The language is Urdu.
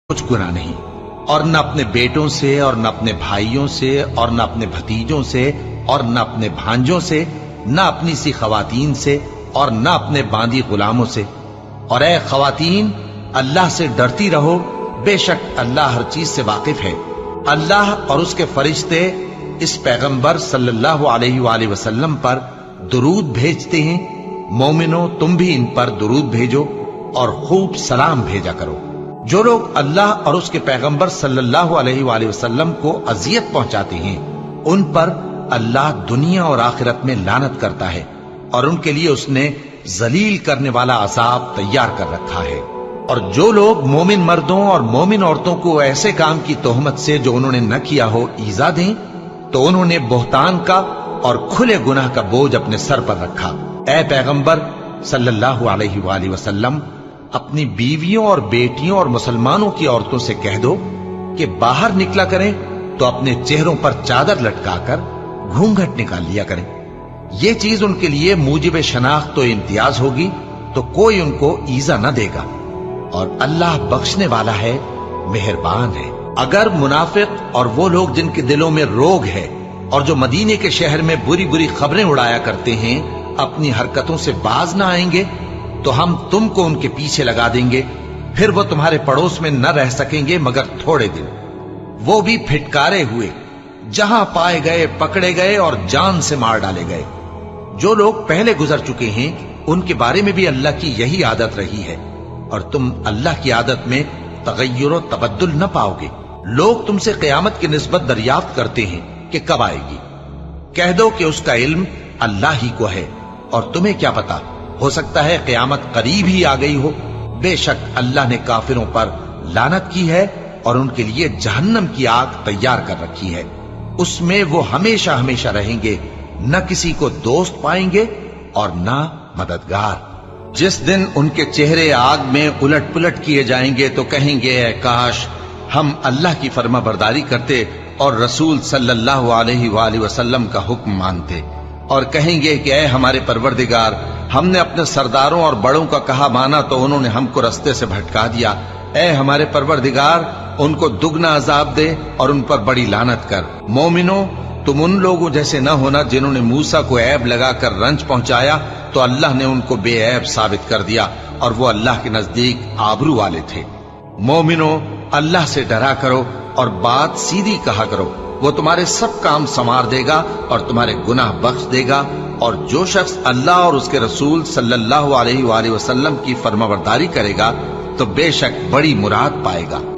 کچھ گناہ نہیں، اور نہ اپنے بیٹوں سے اور نہ اپنے بھائیوں سے اور نہ اپنے بھتیجوں سے اور نہ اپنے بھانجوں سے، نہ اپنی سی خواتین سے اور نہ اپنے باندی غلاموں سے۔ اور اے خواتین، اللہ سے ڈرتی رہو، بے شک اللہ ہر چیز سے واقف ہے۔ اللہ اور اس کے فرشتے اس پیغمبر صلی اللہ علیہ وآلہ وسلم پر درود بھیجتے ہیں۔ مومنو، تم بھی ان پر درود بھیجو اور خوب سلام بھیجا کرو۔ جو لوگ اللہ اور اس کے پیغمبر صلی اللہ علیہ وآلہ وسلم کو اذیت پہنچاتے ہیں، ان پر اللہ دنیا اور آخرت میں لعنت کرتا ہے، اور ان کے لیے اس نے ذلیل کرنے والا عذاب تیار کر رکھا ہے۔ اور جو لوگ مومن مردوں اور مومن عورتوں کو ایسے کام کی تہمت سے جو انہوں نے نہ کیا ہو ایذا دیں، تو انہوں نے بہتان کا اور کھلے گناہ کا بوجھ اپنے سر پر رکھا۔ اے پیغمبر صلی اللہ علیہ وآلہ وسلم، اپنی بیویوں اور بیٹیوں اور مسلمانوں کی عورتوں سے کہہ دو کہ باہر نکلا کریں تو اپنے چہروں پر چادر لٹکا کر گھونگھٹ نکال لیا کریں۔ یہ چیز ان کے لیے موجب شناخت و امتیاز ہوگی، تو کوئی ان کو ایذا نہ دے گا، اور اللہ بخشنے والا ہے، مہربان ہے۔ اگر منافق اور وہ لوگ جن کے دلوں میں روگ ہے اور جو مدینے کے شہر میں بری بری خبریں اڑایا کرتے ہیں اپنی حرکتوں سے باز نہ آئیں گے، تو ہم تم کو ان کے پیچھے لگا دیں گے، پھر وہ تمہارے پڑوس میں نہ رہ سکیں گے مگر تھوڑے دن، وہ بھی پھٹکارے ہوئے، جہاں پائے گئے پکڑے گئے اور جان سے مار ڈالے گئے۔ جو لوگ پہلے گزر چکے ہیں ان کے بارے میں بھی اللہ کی یہی عادت رہی ہے، اور تم اللہ کی عادت میں تغیر و تبدل نہ پاؤ گے۔ لوگ تم سے قیامت کی نسبت دریافت کرتے ہیں کہ کب آئے گی، کہہ دو کہ اس کا علم اللہ ہی کو ہے، اور تمہیں کیا پتا، ہو سکتا ہے قیامت قریب ہی آ گئی ہو۔ بے شک اللہ نے کافروں پر لعنت کی ہے اور ان کے لیے جہنم کی آگ تیار کر رکھی ہے، اس میں وہ ہمیشہ ہمیشہ رہیں گے، نہ کسی کو دوست پائیں گے اور نہ مددگار۔ جس دن ان کے چہرے آگ میں الٹ پلٹ کیے جائیں گے تو کہیں گے اے کاش ہم اللہ کی فرما برداری کرتے اور رسول صلی اللہ علیہ وآلہ وسلم کا حکم مانتے، اور کہیں گے کہ اے ہمارے پروردگار، ہم نے اپنے سرداروں اور بڑوں کا کہا مانا تو انہوں نے ہم کو رستے سے بھٹکا دیا۔ اے ہمارے پروردگار، ان کو دگنا عذاب دے اور ان پر بڑی لعنت کر۔ مومنو، تم ان لوگوں جیسے نہ ہونا جنہوں نے موسیٰ کو عیب لگا کر رنج پہنچایا تو اللہ نے ان کو بے عیب ثابت کر دیا، اور وہ اللہ کے نزدیک آبرو والے تھے۔ مومنو، اللہ سے ڈرا کرو اور بات سیدھی کہا کرو، وہ تمہارے سب کام سنوار دے گا اور تمہارے گناہ بخش دے گا۔ اور جو شخص اللہ اور اس کے رسول صلی اللہ علیہ وآلہ وسلم کی فرمانبرداری کرے گا تو بے شک بڑی مراد پائے گا۔